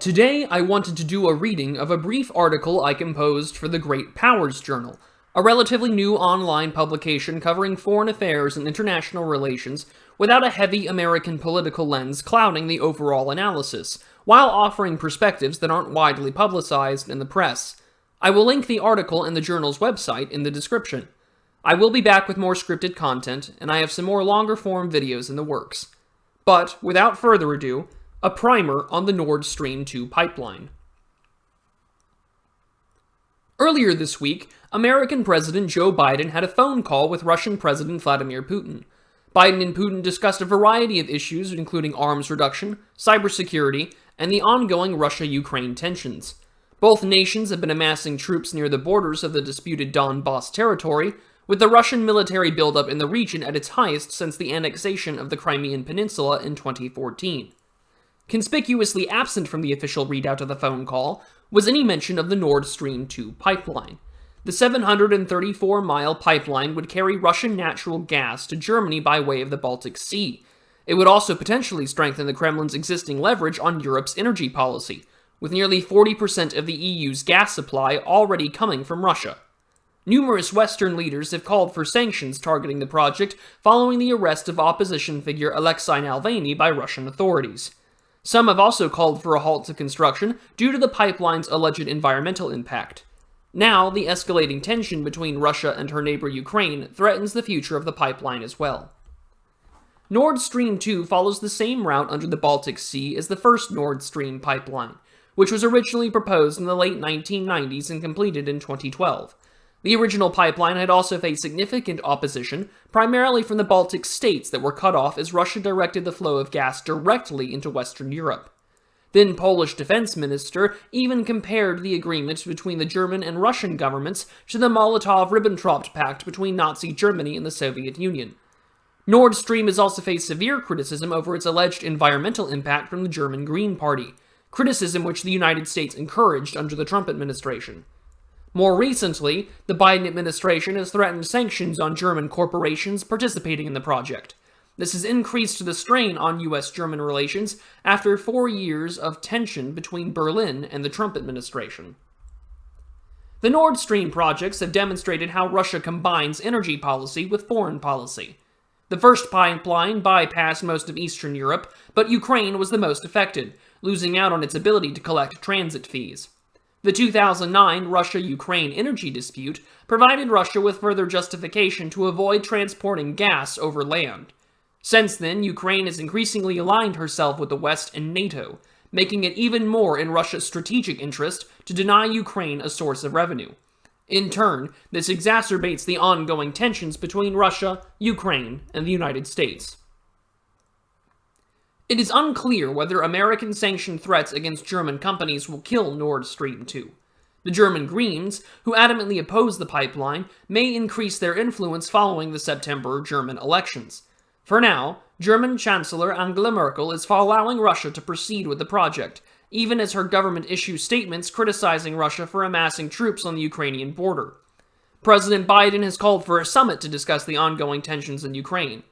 Today, I wanted to do a reading of a brief article I composed for the Great Powers Journal, a relatively new online publication covering foreign affairs and international relations without a heavy American political lens clouding the overall analysis, while offering perspectives that aren't widely publicized in the press. I will link the article and the journal's website in the description. I will be back with more scripted content, and I have some more longer-form videos in the works. But, without further ado, a primer on the Nord Stream 2 pipeline. Earlier this week, American President Joe Biden had a phone call with Russian President Vladimir Putin. Biden and Putin discussed a variety of issues, including arms reduction, cybersecurity, and the ongoing Russia-Ukraine tensions. Both nations have been amassing troops near the borders of the disputed Donbas territory, with the Russian military buildup in the region at its highest since the annexation of the Crimean Peninsula in 2014. Conspicuously absent from the official readout of the phone call was any mention of the Nord Stream 2 pipeline. The 734-mile pipeline would carry Russian natural gas to Germany by way of the Baltic Sea. It would also potentially strengthen the Kremlin's existing leverage on Europe's energy policy, with nearly 40% of the EU's gas supply already coming from Russia. Numerous Western leaders have called for sanctions targeting the project following the arrest of opposition figure Alexei Navalny by Russian authorities. Some have also called for a halt to construction due to the pipeline's alleged environmental impact. Now, the escalating tension between Russia and her neighbor Ukraine threatens the future of the pipeline as well. Nord Stream 2 follows the same route under the Baltic Sea as the first Nord Stream pipeline, which was originally proposed in the late 1990s and completed in 2012. The original pipeline had also faced significant opposition, primarily from the Baltic states that were cut off as Russia directed the flow of gas directly into Western Europe. Then Polish defense minister even compared the agreement between the German and Russian governments to the Molotov-Ribbentrop Pact between Nazi Germany and the Soviet Union. Nord Stream has also faced severe criticism over its alleged environmental impact from the German Green Party, criticism which the United States encouraged under the Trump administration. More recently, the Biden administration has threatened sanctions on German corporations participating in the project. This has increased the strain on U.S.-German relations after 4 years of tension between Berlin and the Trump administration. The Nord Stream projects have demonstrated how Russia combines energy policy with foreign policy. The first pipeline bypassed most of Eastern Europe, but Ukraine was the most affected, losing out on its ability to collect transit fees. The 2009 Russia-Ukraine energy dispute provided Russia with further justification to avoid transporting gas over land. Since then, Ukraine has increasingly aligned herself with the West and NATO, making it even more in Russia's strategic interest to deny Ukraine a source of revenue. In turn, this exacerbates the ongoing tensions between Russia, Ukraine, and the United States. It is unclear whether American sanctioned threats against German companies will kill Nord Stream 2. The German Greens, who adamantly oppose the pipeline, may increase their influence following the September German elections. For now, German Chancellor Angela Merkel is allowing Russia to proceed with the project, even as her government issues statements criticizing Russia for amassing troops on the Ukrainian border. President Biden has called for a summit to discuss the ongoing tensions in Ukraine.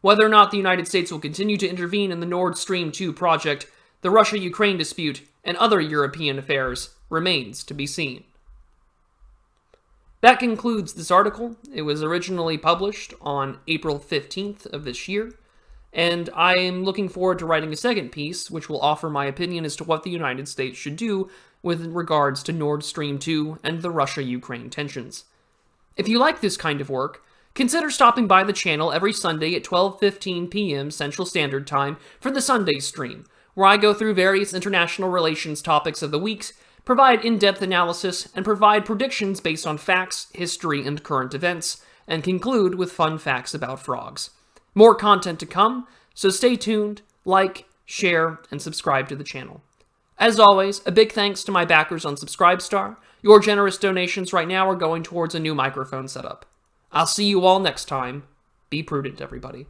Whether or not the United States will continue to intervene in the Nord Stream 2 project, the Russia-Ukraine dispute, and other European affairs remains to be seen. That concludes this article. It was originally published on April 15th of this year, and I am looking forward to writing a second piece, which will offer my opinion as to what the United States should do with regards to Nord Stream 2 and the Russia-Ukraine tensions. If you like this kind of work, consider stopping by the channel every Sunday at 12:15 p.m. Central Standard Time for the Sunday stream, where I go through various international relations topics of the weeks, provide in-depth analysis, and provide predictions based on facts, history, and current events, and conclude with fun facts about frogs. More content to come, so stay tuned, like, share, and subscribe to the channel. As always, a big thanks to my backers on Subscribestar. Your generous donations right now are going towards a new microphone setup. I'll see you all next time. Be prudent, everybody.